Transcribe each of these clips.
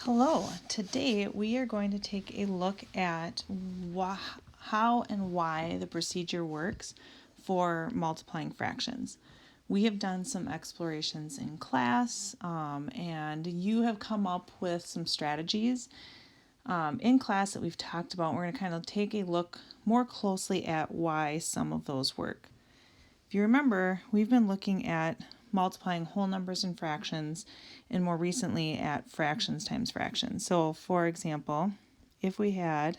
Hello, today we are going to take a look at how and why the procedure works for multiplying fractions. We have done some explorations in class and you have come up with some strategies in class that we've talked about. We're going to kind of take a look more closely at why some of those work. If you remember, we've been looking at multiplying whole numbers and fractions, and more recently at fractions times fractions. So for example, if we had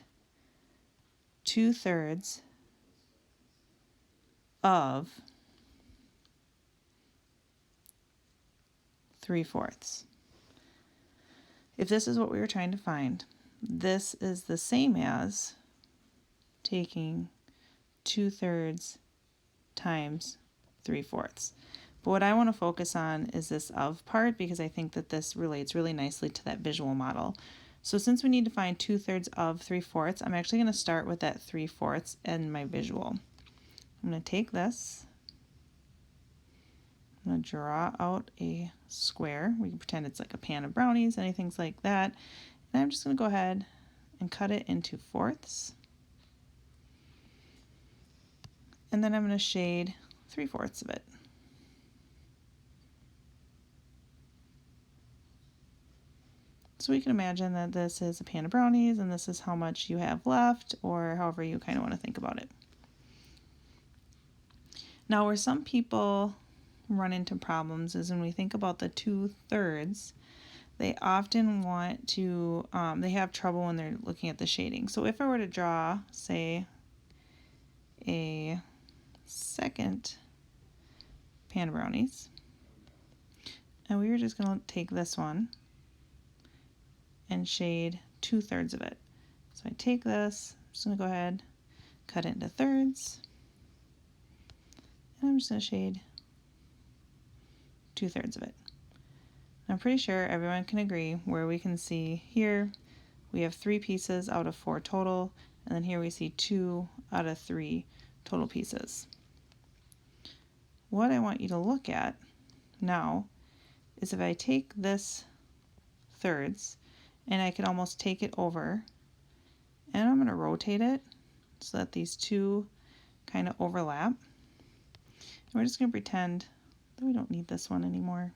2/3 of 3/4. If this is what we were trying to find, this is the same as taking 2/3 times 3/4. But what I want to focus on is this of part because I think that this relates really nicely to that visual model. So since we need to find 2/3 of 3/4, I'm actually going to start with that 3/4 in my visual. I'm going to take this, I'm going to draw out a square. We can pretend it's like a pan of brownies, anything like that. And I'm just going to go ahead and cut it into fourths. And then I'm going to shade 3/4 of it. So we can imagine that this is a pan of brownies and this is how much you have left, or however you kind of want to think about it. Now, where some people run into problems is when we think about the 2/3, they often want to, they have trouble when they're looking at the shading. So if I were to draw, say, a second pan of brownies, and we were just going to take this one and shade 2/3 of it. So I take this, I'm just going to go ahead, cut it into thirds, and I'm just going to shade 2/3 of it. I'm pretty sure everyone can agree where we can see here we have 3 pieces out of 4 total, and then here we see 2 out of 3 total pieces. What I want you to look at now is if I take this thirds and I can almost take it over, and I'm going to rotate it so that these two kind of overlap. And we're just going to pretend that we don't need this one anymore.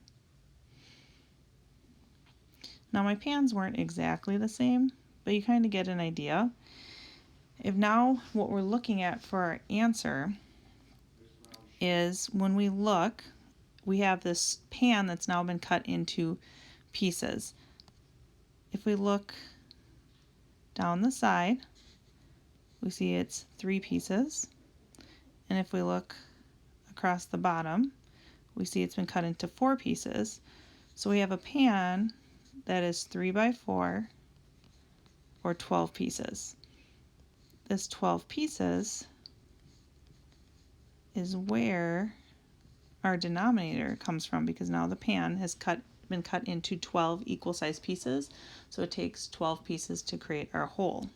Now my pans weren't exactly the same, but you kind of get an idea. If now what we're looking at for our answer is when we look, we have this pan that's now been cut into pieces. If we look down the side, we see it's 3 pieces. And if we look across the bottom, we see it's been cut into 4 pieces. So we have a pan that is 3 by 4 or 12 pieces. This 12 pieces is where our denominator comes from, because now the pan has been cut into 12 equal sized pieces, so it takes 12 pieces to create our whole.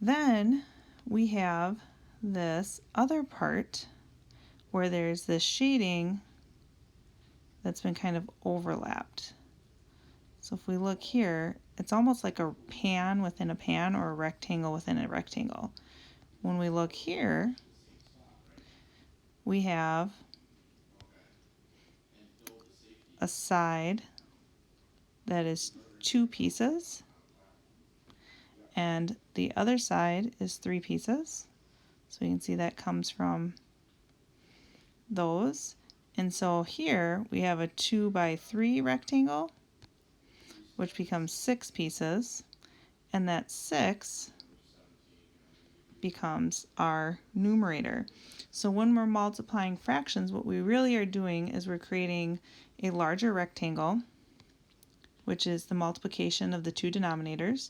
Then we have this other part where there's this shading that's been kind of overlapped. So if we look here, it's almost like a pan within a pan or a rectangle within a rectangle. When we look here, we have a side that is 2 pieces, and the other side is 3 pieces. So we can see that comes from those. And so here we have a 2 by 3 rectangle, which becomes 6 pieces, and that 6 becomes our numerator. So when we're multiplying fractions, what we really are doing is we're creating a larger rectangle, which is the multiplication of the two denominators.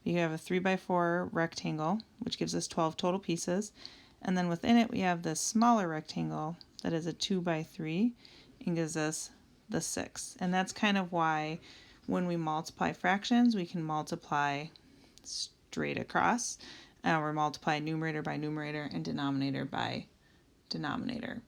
You have a 3 by 4 rectangle, which gives us 12 total pieces, and then within it we have this smaller rectangle that is a 2 by 3 and gives us the 6. And that's kind of why when we multiply fractions, we can multiply straight across. We're multiplying numerator by numerator and denominator by denominator.